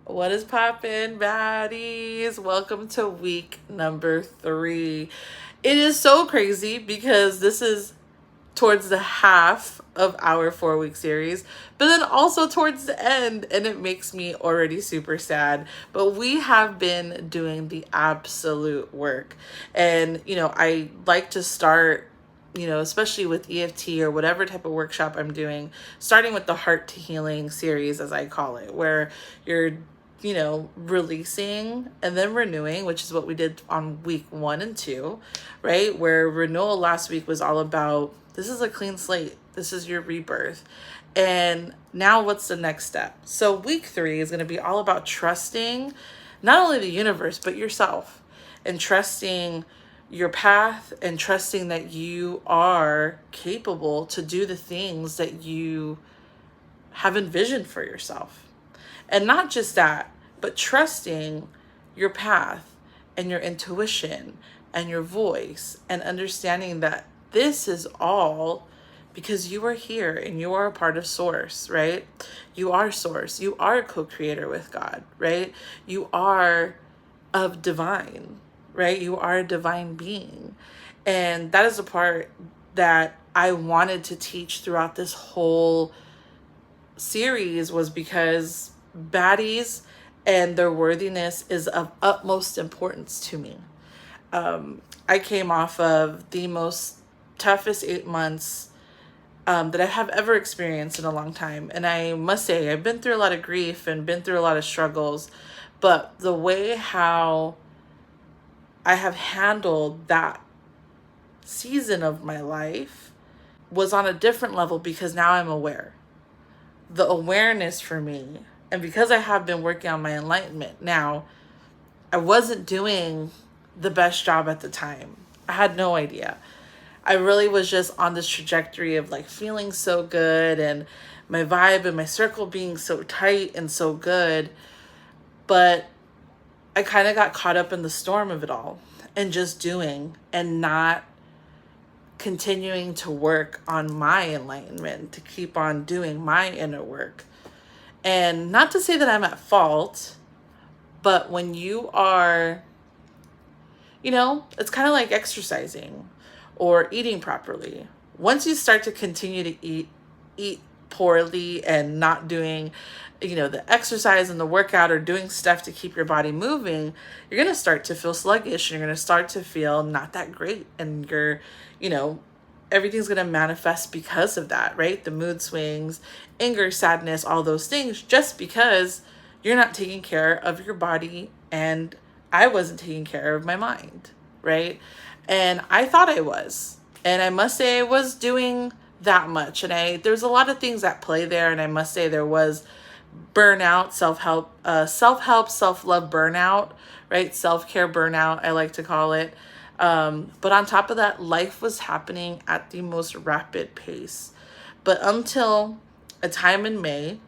What is poppin', baddies? Welcome to week number 3. It is so crazy because this is towards the half of our 4-week series, but then also towards the end, and it makes me already super sad. But we have been doing the absolute work. And, I like to start, especially with EFT or whatever type of workshop I'm doing, starting with the Heart to Healing series, as I call it, where you're releasing and then renewing, which is what we did on week 1 and 2, right? Where renewal last week was all about, this is a clean slate. This is your rebirth. And now what's the next step? So week 3 is going to be all about trusting not only the universe, but yourself, and trusting your path and trusting that you are capable to do the things that you have envisioned for yourself. And not just that, but trusting your path and your intuition and your voice, and understanding that this is all because you are here and you are a part of source, right? You are source. You are a co-creator with God, right? You are of divine, right? You are a divine being. And that is a part that I wanted to teach throughout this whole series, was because baddies and their worthiness is of utmost importance to me. I came off of the most toughest 8 months that I have ever experienced in a long time. And I must say, I've been through a lot of grief and been through a lot of struggles, but the way how I have handled that season of my life was on a different level, because now I'm aware. The awareness for me, and because I have been working on my enlightenment now, I wasn't doing the best job at the time. I had no idea. I really was just on this trajectory of like feeling so good, and my vibe and my circle being so tight and so good. But I kind of got caught up in the storm of it all, and just doing and not continuing to work on my enlightenment, to keep on doing my inner work. And not to say that I'm at fault, but when you are, it's kind of like exercising or eating properly. Once you start to continue to eat poorly and not doing, the exercise and the workout, or doing stuff to keep your body moving, you're going to start to feel sluggish, and you're going to start to feel not that great. And everything's going to manifest because of that, right? The mood swings, anger, sadness, all those things, just because you're not taking care of your body. And I wasn't taking care of my mind, right? And I thought I was. And I must say I was doing that much. And there's a lot of things at play there. And I must say there was burnout, self-help, self-love burnout, right? Self-care burnout, I like to call it. But on top of that, life was happening at the most rapid pace. But until a time in May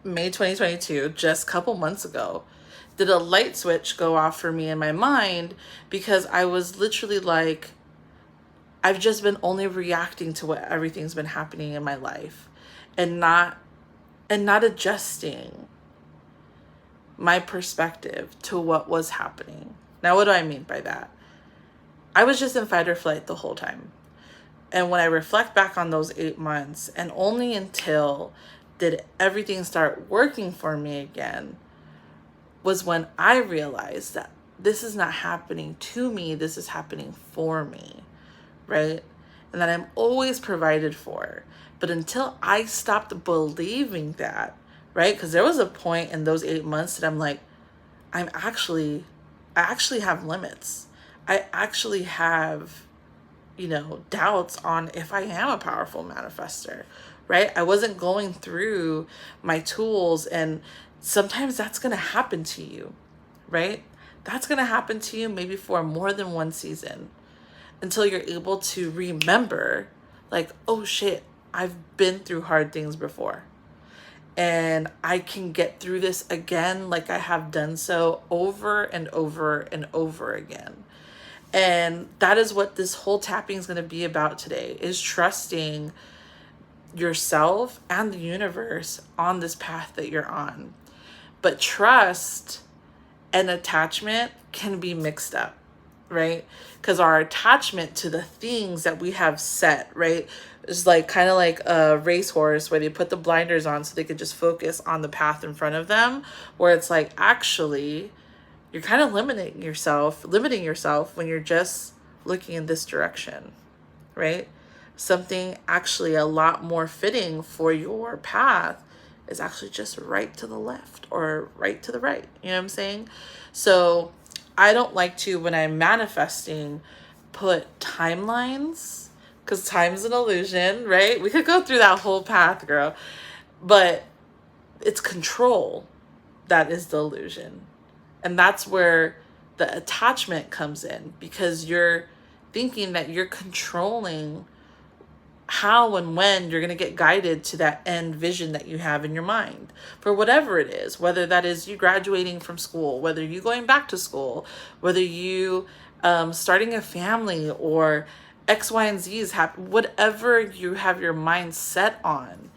2022, just a couple months ago, did a light switch go off for me in my mind, because I was literally like, I've just been only reacting to what everything's been happening in my life, and not adjusting my perspective to what was happening. Now, what do I mean by that? I was just in fight or flight the whole time. And when I reflect back on those 8 months, and only until did everything start working for me again, was when I realized that this is not happening to me, this is happening for me, right? And that I'm always provided for. But until I stopped believing that, right? Because there was a point in those 8 months that I'm like, I actually have limits. I actually have, doubts on if I am a powerful manifester, right? I wasn't going through my tools, and sometimes that's going to happen to you, right? That's going to happen to you maybe for more than one season, until you're able to remember, like, oh shit, I've been through hard things before, and I can get through this again, like I have done so over and over and over again. And that is what this whole tapping is going to be about today, is trusting yourself and the universe on this path that you're on. But trust and attachment can be mixed up, right? Because our attachment to the things that we have set, right, is like kind of like a racehorse where they put the blinders on so they could just focus on the path in front of them, where it's like, actually, you're kind of limiting yourself when you're just looking in this direction, right? Something actually a lot more fitting for your path is actually just right to the left or right to the right. You know what I'm saying? So I don't like to, when I'm manifesting, put timelines, because time's an illusion, right? We could go through that whole path, girl. But it's control that is the illusion. And that's where the attachment comes in, because you're thinking that you're controlling how and when you're going to get guided to that end vision that you have in your mind for whatever it is, whether that is you graduating from school, whether you going back to school, whether you starting a family, or X, Y, and Z's happen, whatever you have your mind set on,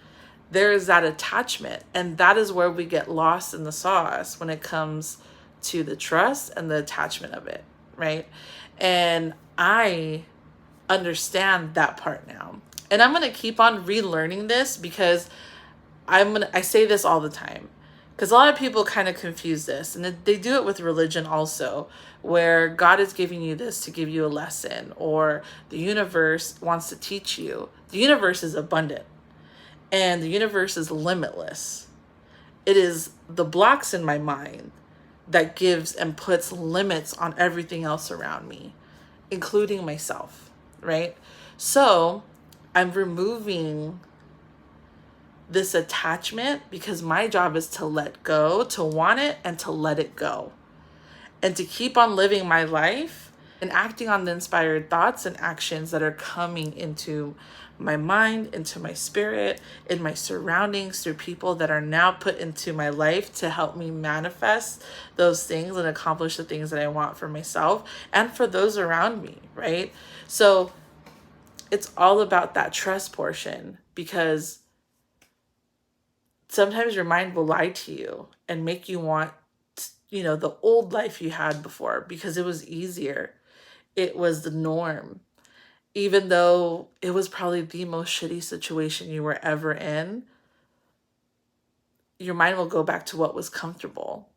there is that attachment. And that is where we get lost in the sauce when it comes to the trust and the attachment of it, right? And I understand that part now. And I'm going to keep on relearning this, because I say this all the time, because a lot of people kind of confuse this, and they do it with religion also, where God is giving you this to give you a lesson, or the universe wants to teach you. The universe is abundant and the universe is limitless. It is the blocks in my mind that gives and puts limits on everything else around me, including myself, right? So I'm removing this attachment, because my job is to let go, to want it and to let it go, and to keep on living my life and acting on the inspired thoughts and actions that are coming into my mind, into my spirit, in my surroundings, through people that are now put into my life to help me manifest those things and accomplish the things that I want for myself and for those around me, right? So it's all about that trust portion, because sometimes your mind will lie to you and make you want, the old life you had before, because it was easier. It was the norm. Even though it was probably the most shitty situation you were ever in, your mind will go back to what was comfortable,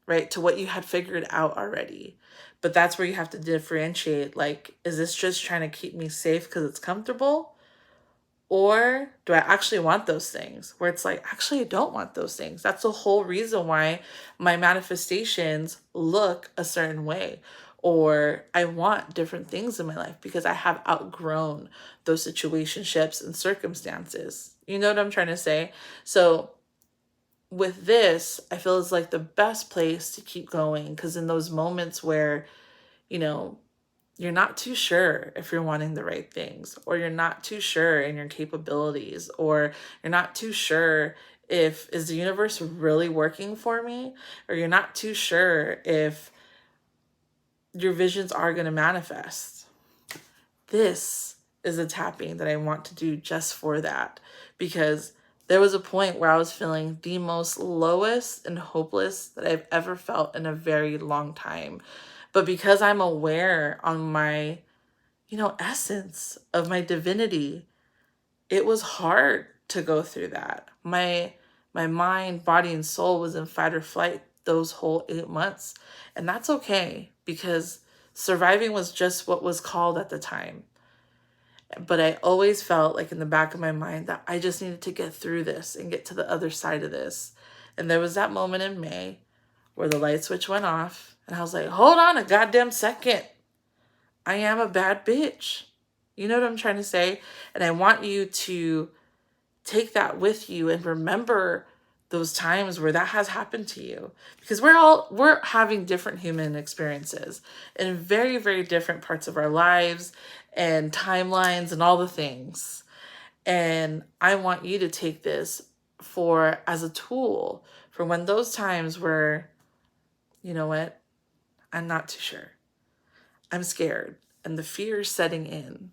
right? To what you had figured out already. But that's where you have to differentiate. Like, is this just trying to keep me safe because it's comfortable? Or do I actually want those things? Where it's like, actually, I don't want those things. That's the whole reason why my manifestations look a certain way. Or I want different things in my life, because I have outgrown those situationships and circumstances. You know what I'm trying to say? So with this, I feel it's like the best place to keep going, because in those moments where, you know, you're not too sure if you're wanting the right things, or you're not too sure in your capabilities, or you're not too sure if, is the universe really working for me? Or you're not too sure if your visions are going to manifest. This is a tapping that I want to do just for that, because there was a point where I was feeling the most lowest and hopeless that I've ever felt in a very long time. But because I'm aware on my, essence of my divinity, it was hard to go through that. My mind, body, and soul was in fight or flight those whole 8 months. And that's okay, because surviving was just what was called at the time. But I always felt like in the back of my mind that I just needed to get through this and get to the other side of this. And there was that moment in May where the light switch went off, and I was like, hold on a goddamn second. I am a bad bitch. You know what I'm trying to say? And I want you to take that with you and remember those times where that has happened to you, because we're having different human experiences in very, very different parts of our lives and timelines and all the things. And I want you to take this for as a tool for when those times where, you know what, I'm not too sure, I'm scared, and the fear is setting in.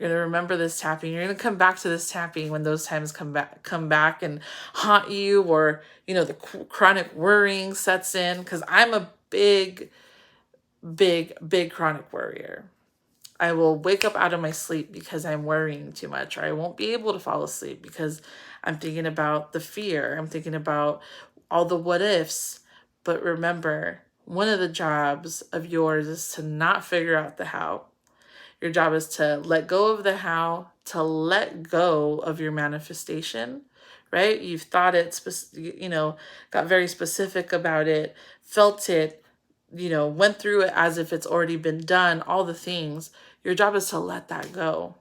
You're going to remember this tapping. You're going to come back to this tapping when those times come back and haunt you, or, you know, the chronic worrying sets in. Because I'm a big chronic worrier. I will wake up out of my sleep because I'm worrying too much, or I won't be able to fall asleep because I'm thinking about the fear. I'm thinking about all the what ifs. But remember, one of the jobs of yours is to not figure out the how. Your job is to let go of the how, to let go of your manifestation, right? You've thought it, you know, got very specific about it, felt it, you know, went through it as if it's already been done, all the things. Your job is to let that go,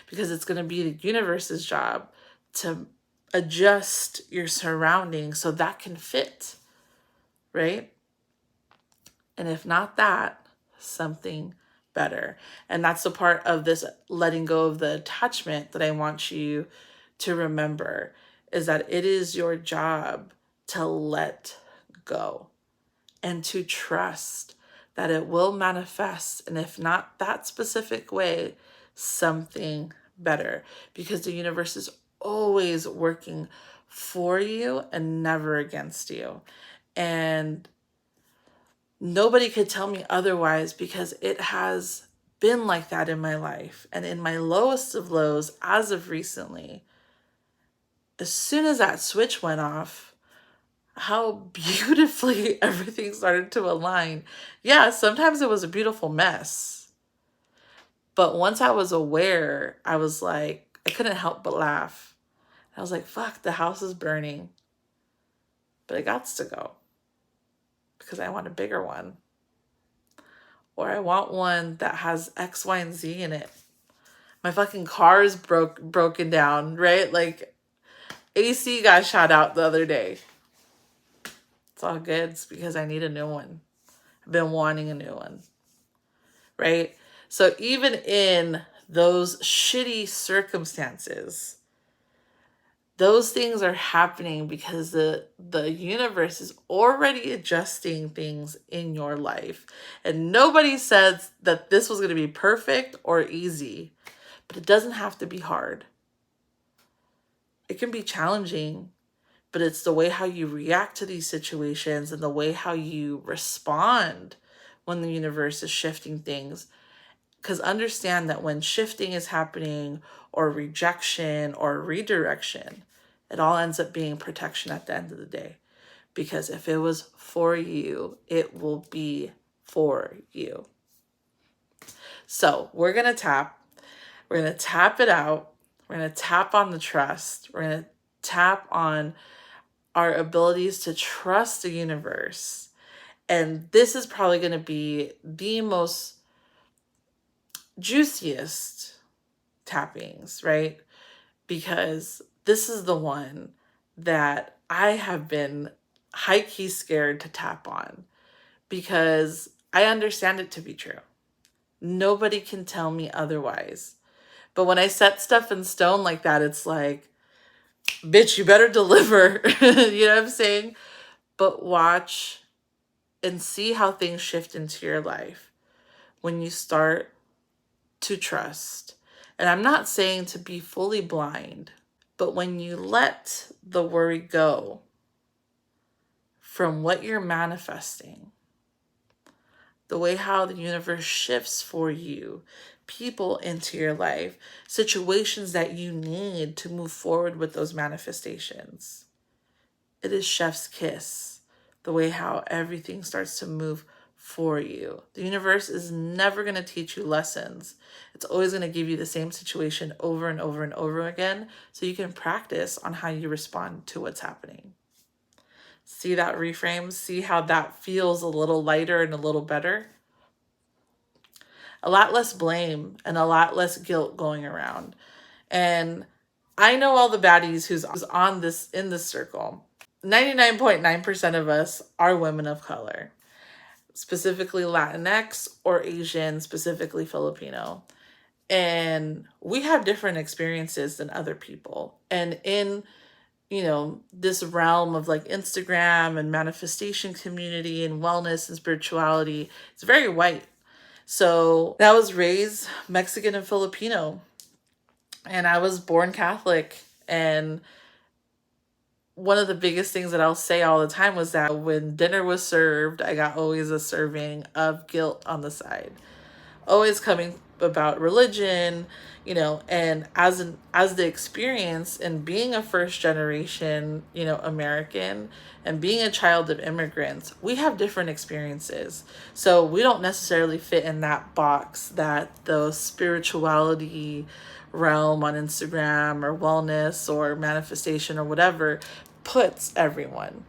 because it's going to be the universe's job to adjust your surroundings so that can fit, right? And if not that, something better. And that's the part of this letting go of the attachment that I want you to remember, is that it is your job to let go and to trust that it will manifest. And if not that specific way, something better, because the universe is always working for you and never against you. And nobody could tell me otherwise, because it has been like that in my life. And in my lowest of lows, as of recently, as soon as that switch went off, how beautifully everything started to align. Yeah, sometimes it was a beautiful mess. But once I was aware, I was like, I couldn't help but laugh. I was like, fuck, the house is burning. But it got to go, because I want a bigger one. Or I want one that has X, Y, and Z in it. My fucking car is broken down, right? Like, AC got shot out the other day. It's all good. It's because I need a new one. I've been wanting a new one, right? So even in those shitty circumstances, those things are happening because the universe is already adjusting things in your life. And nobody says that this was going to be perfect or easy, but it doesn't have to be hard. It can be challenging, but it's the way how you react to these situations and the way how you respond when the universe is shifting things. Because understand that when shifting is happening, or rejection or redirection, it all ends up being protection at the end of the day. Because if it was for you, it will be for you. So we're going to tap. We're going to tap it out. We're going to tap on the trust. We're going to tap on our abilities to trust the universe. And this is probably going to be the most juiciest tappings, right? Because this is the one that I have been high-key scared to tap on, because I understand it to be true. Nobody can tell me otherwise. But when I set stuff in stone like that, it's like, bitch, you better deliver. You know what I'm saying? But watch and see how things shift into your life when you start to trust. And I'm not saying to be fully blind, but when you let the worry go from what you're manifesting, the way how the universe shifts for you, people into your life, situations that you need to move forward with those manifestations, it is chef's kiss, the way how everything starts to move for you. The universe is never going to teach you lessons. It's always going to give you the same situation over and over and over again, so you can practice on how you respond to what's happening. See that reframe? See how that feels a little lighter and a little better? A lot less blame and a lot less guilt going around. And I know all the baddies who's on this, in this circle. 99.9% of us are women of color, specifically Latinx or Asian, specifically Filipino. And we have different experiences than other people. And in, you know, this realm of like Instagram and manifestation community and wellness and spirituality, it's very white. So I was raised Mexican and Filipino, and I was born Catholic. And one of the biggest things that I'll say all the time was that when dinner was served, I got always a serving of guilt on the side, always coming about religion, and as the experience and being a first generation, American, and being a child of immigrants, we have different experiences. So we don't necessarily fit in that box that the spirituality realm on Instagram or wellness or manifestation or whatever puts everyone.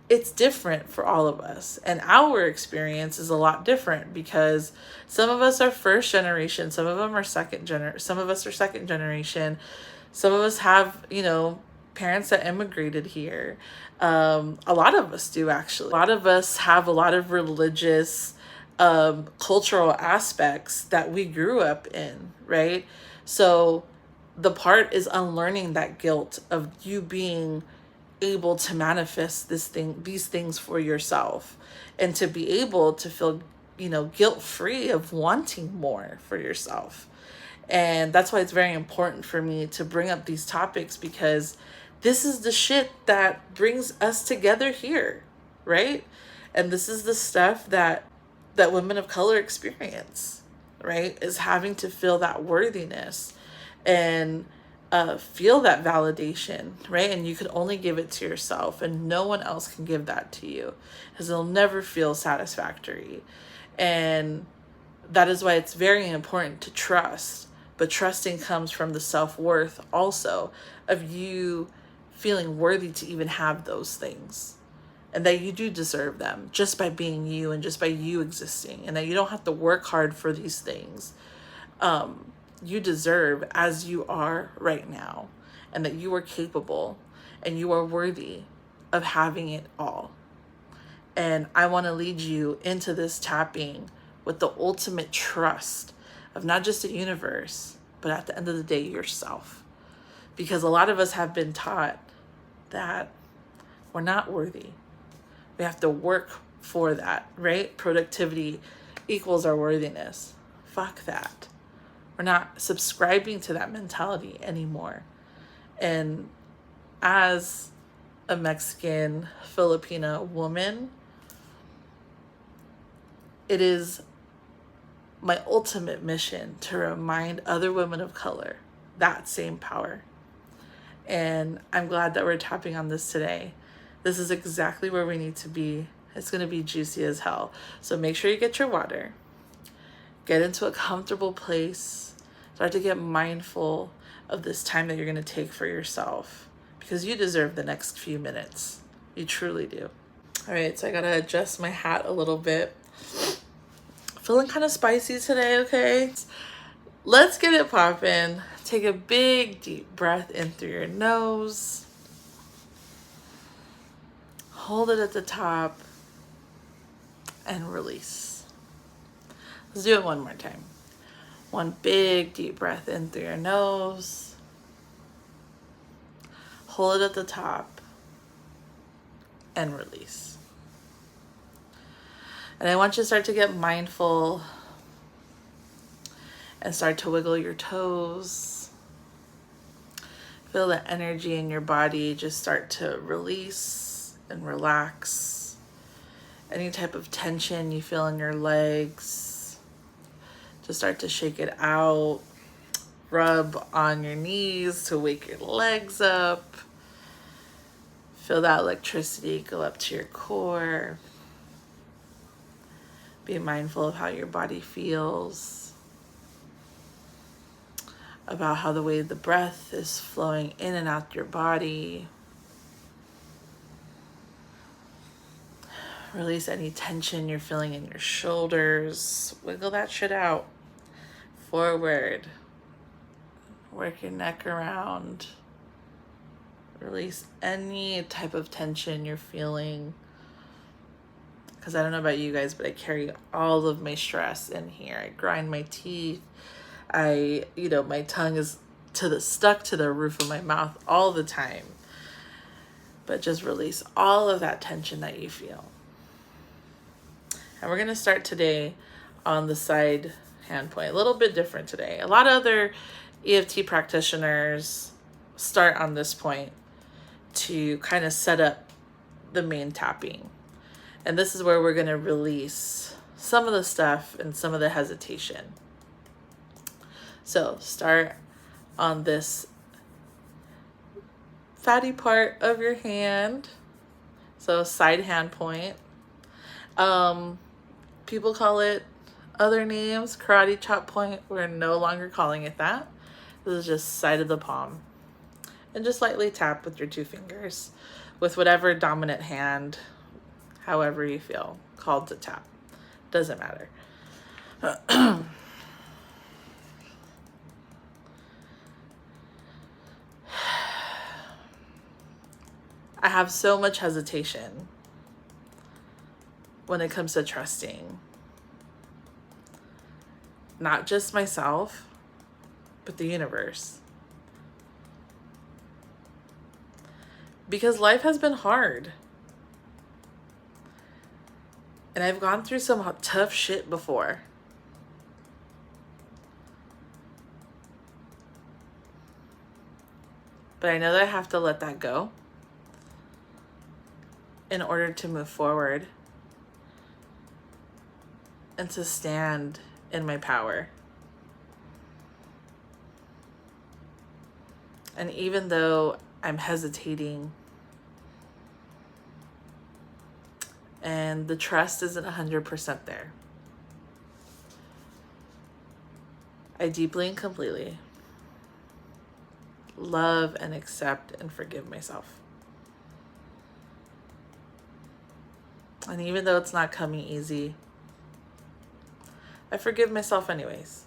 It's different for all of us, and our experience is a lot different because some of us are first generation, some of them are some of us are second generation, some of us have parents that immigrated here. A lot of us do, actually. A lot of us have a lot of religious cultural aspects that we grew up in, right? So the part is unlearning that guilt of you being able to manifest these things for yourself, and to be able to feel guilt free of wanting more for yourself. And that's why it's very important for me to bring up these topics, because this is the shit that brings us together here, right? And this is the stuff that women of color experience, right? Is having to feel that worthiness and feel that validation, right? And you can only give it to yourself, and no one else can give that to you, because it'll never feel satisfactory. And that is why it's very important to trust. But trusting comes from the self-worth also of you feeling worthy to even have those things, and that you do deserve them just by being you and just by you existing, and that you don't have to work hard for these things. You deserve as you are right now, and that you are capable and you are worthy of having it all. And I want to lead you into this tapping with the ultimate trust of not just the universe, but at the end of the day, yourself. Because a lot of us have been taught that we're not worthy. We have to work for that, right? Productivity equals our worthiness. Fuck that. We're not subscribing to that mentality anymore. And as a Mexican Filipino woman, it is my ultimate mission to remind other women of color that same power. And I'm glad that we're tapping on this today. This is exactly where we need to be. It's going to be juicy as hell. So make sure you get your water. Get into a comfortable place. Start to get mindful of this time that you're going to take for yourself, because you deserve the next few minutes. You truly do. All right, so I got to adjust my hat a little bit. Feeling kind of spicy today, okay? Let's get it poppin'. Take a big, deep breath in through your nose. Hold it at the top and release. Let's do it one more time. One big, deep breath in through your nose. Hold it at the top and release. And I want you to start to get mindful and start to wiggle your toes. Feel the energy in your body just start to release and relax. Any type of tension you feel in your legs, just start to shake it out. Rub on your knees to wake your legs up. Feel that electricity go up to your core. Be mindful of how your body feels, about how the way the breath is flowing in and out your body. Release any tension you're feeling in your shoulders. Wiggle that shit out. Forward. Work your neck around. Release any type of tension you're feeling. Because I don't know about you guys, but I carry all of my stress in here. I grind my teeth. My tongue is stuck to the roof of my mouth all the time. But just release all of that tension that you feel. And we're going to start today on the side hand point. A little bit different today. A lot of other EFT practitioners start on this point to kind of set up the main tapping. And this is where we're going to release some of the stuff and some of the hesitation. So start on this fatty part of your hand. So side hand point. People call it other names, karate chop point. We're no longer calling it that. This is just side of the palm. And just lightly tap with your 2 fingers with whatever dominant hand, however you feel called to tap. Doesn't matter. I have so much hesitation when it comes to trusting. Not just myself, but the universe. Because life has been hard. And I've gone through some tough shit before. But I know that I have to let that go in order to move forward and to stand in my power. And even though I'm hesitating and the trust isn't 100% there, I deeply and completely love and accept and forgive myself. And even though it's not coming easy, I forgive myself anyways.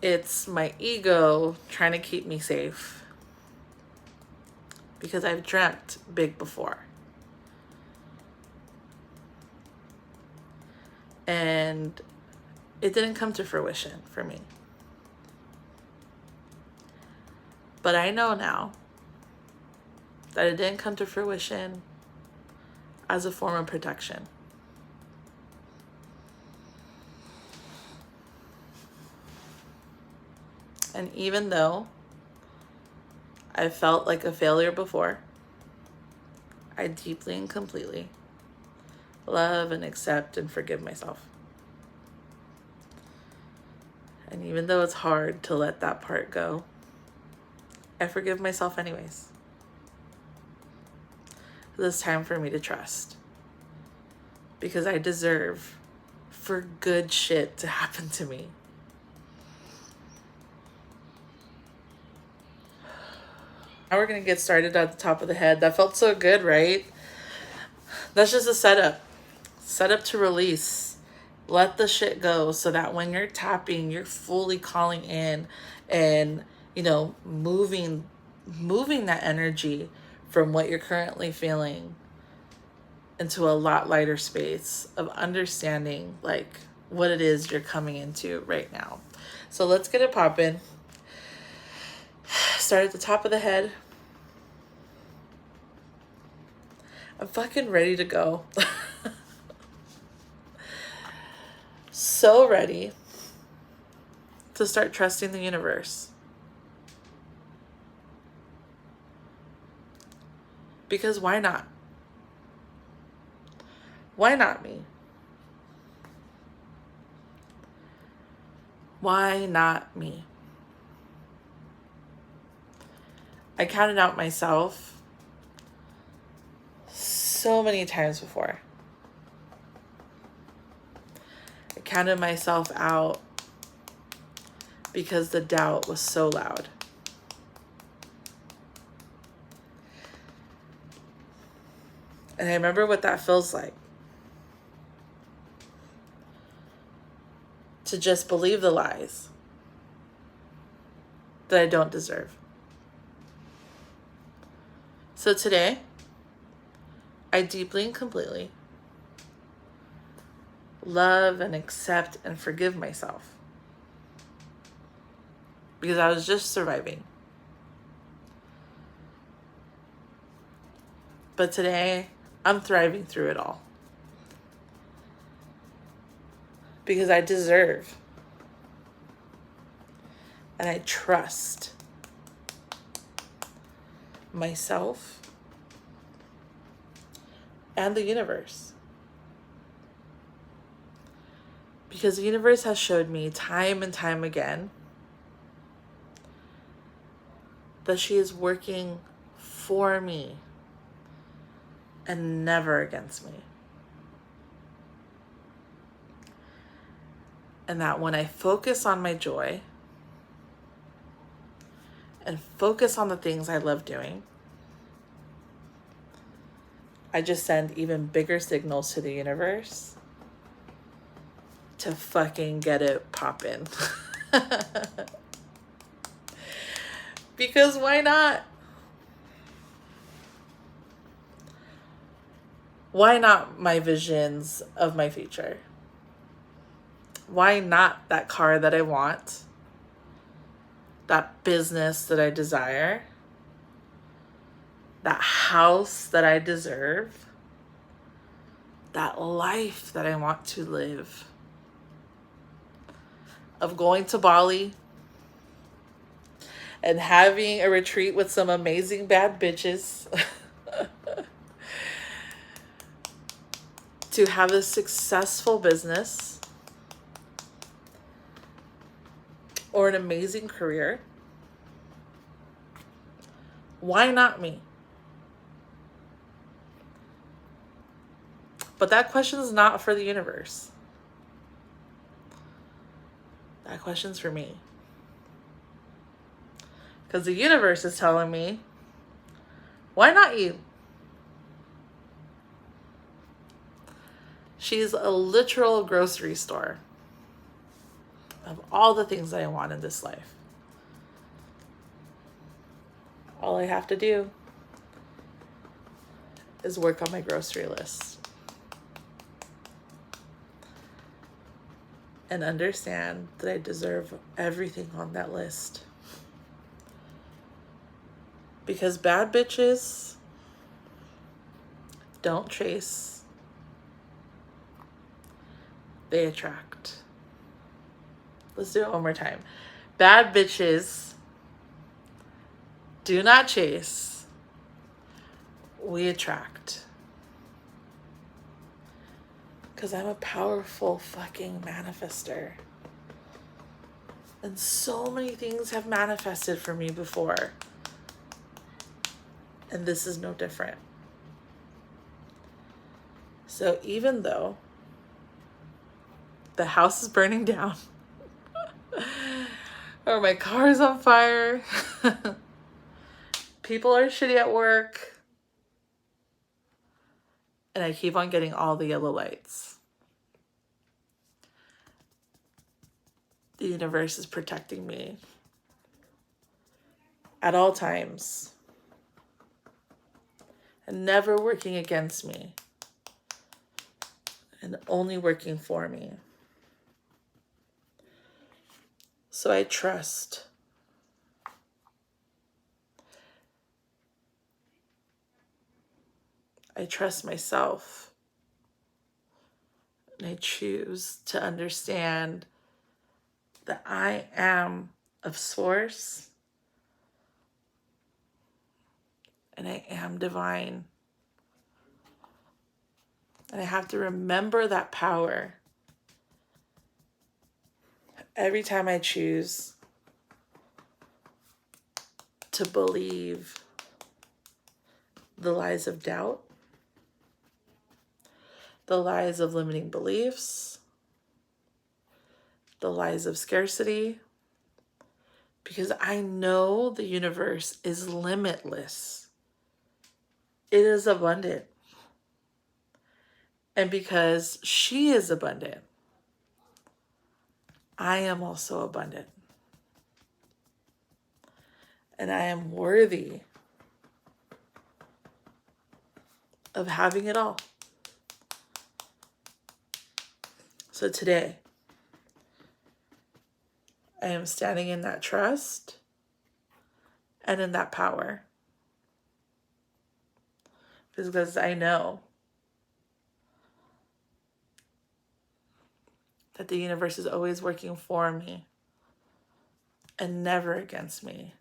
It's my ego trying to keep me safe because I've dreamt big before. And it didn't come to fruition for me. But I know now that it didn't come to fruition as a form of protection. And even though I felt like a failure before, I deeply and completely love and accept and forgive myself. And even though it's hard to let that part go, I forgive myself anyways. It's time for me to trust. Because I deserve for good shit to happen to me. Now we're going to get started at the top of the head. That felt so good, right? That's just a setup. Setup to release. Let the shit go so that when you're tapping, you're fully calling in and, moving that energy from what you're currently feeling into a lot lighter space of understanding like what it is you're coming into right now. So let's get it popping. Start at the top of the head. I'm fucking ready to go. So ready to start trusting the universe. Because why not? Why not me? Why not me? I counted out myself so many times before. I counted myself out because the doubt was so loud. And I remember what that feels like. To just believe the lies that I don't deserve. So today, I deeply and completely love and accept and forgive myself. Because I was just surviving. But today, I'm thriving through it all. because I deserve and I trust myself and the universe. Because the universe has showed me time and time again that she is working for me and never against me. And that when I focus on my joy and focus on the things I love doing, I just send even bigger signals to the universe to fucking get it poppin'. Because why not? Why not my visions of my future? Why not that car that I want? That business that I desire? That house that I deserve? That life that I want to live? Of going to Bali and having a retreat with some amazing bad bitches. To have a successful business or an amazing career. Why not me? But that question is not for the universe. That question's for me. Because the universe is telling me, why not you? She's a literal grocery store of all the things that I want in this life. All I have to do is work on my grocery list and understand that I deserve everything on that list. Because bad bitches don't chase, they attract. Let's do it one more time. Bad bitches do not chase, we attract. Because I'm a powerful fucking manifester. And so many things have manifested for me before. And this is no different. So even though the house is burning down, or my car is on fire, people are shitty at work, and I keep on getting all the yellow lights, the universe is protecting me at all times and never working against me and only working for me. So I trust. I trust myself. And I choose to understand that I am of source and I am divine. And I have to remember that power every time I choose to believe the lies of doubt, the lies of limiting beliefs, the lies of scarcity, because I know the universe is limitless. It is abundant. And because she is abundant, I am also abundant. And I am worthy of having it all. So today, I am standing in that trust and in that power. Because I know that the universe is always working for me and never against me.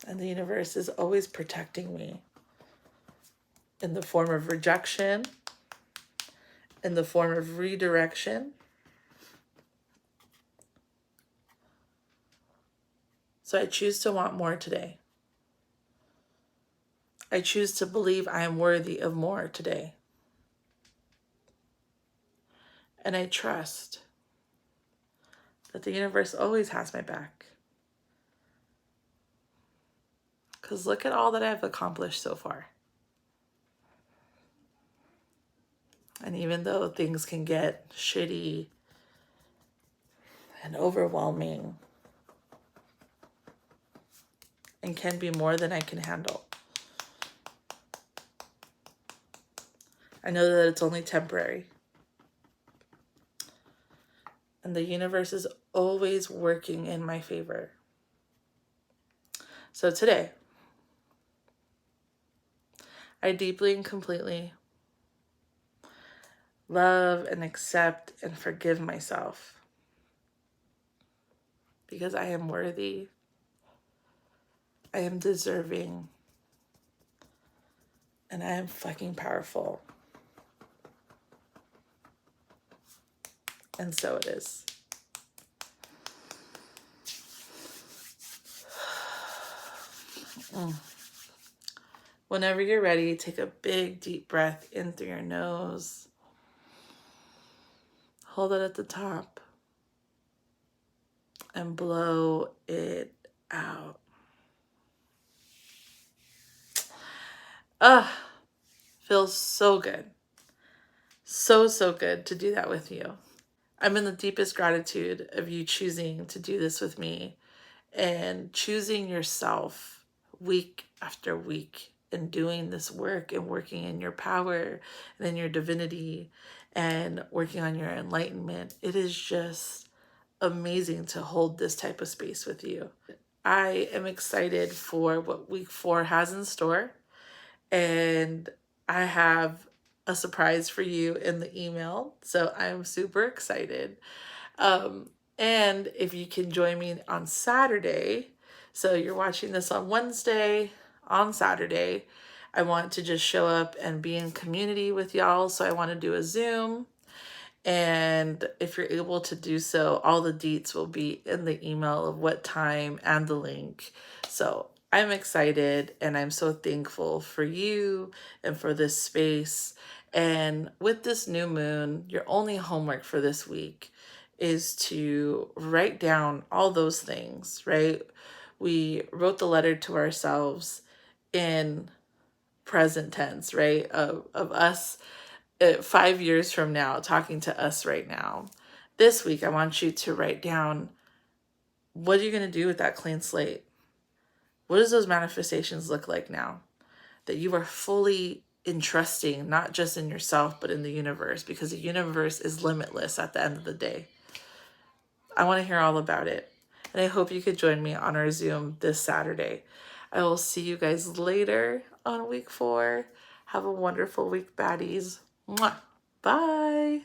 And the universe is always protecting me in the form of rejection, in the form of redirection. So I choose to want more today. I choose to believe I am worthy of more today. And I trust that the universe always has my back. Because look at all that I've accomplished so far. And even though things can get shitty and overwhelming and can be more than I can handle, I know that it's only temporary. And the universe is always working in my favor. So today, I deeply and completely love and accept and forgive myself because I am worthy. I am deserving. And I am fucking powerful. And so it is. Whenever you're ready, take a big, deep breath in through your nose. Hold it at the top. And blow it out. Feels so good. So, so good to do that with you. I'm in the deepest gratitude of you choosing to do this with me and choosing yourself week after week and doing this work and working in your power and in your divinity and working on your enlightenment. It is just amazing to hold this type of space with you. I am excited for what week 4 has in store, and I have a surprise for you in the email. So I'm super excited. And if you can join me on Saturday, so you're watching this on Wednesday, on Saturday, I want to just show up and be in community with y'all. So I want to do a Zoom. And if you're able to do so, all the deets will be in the email of what time and the link. So I'm excited and I'm so thankful for you and for this space. And with this new moon, your only homework for this week is to write down all those things, right? We wrote the letter to ourselves in present tense, right? Of us 5 years from now, talking to us right now. This week, I want you to write down, what are you going to do with that clean slate? What does those manifestations look like now? That you are fully entrusting, not just in yourself, but in the universe, because the universe is limitless at the end of the day. I want to hear all about it. And I hope you could join me on our Zoom this Saturday. I will see you guys later on week 4. Have a wonderful week, baddies. Mwah. Bye.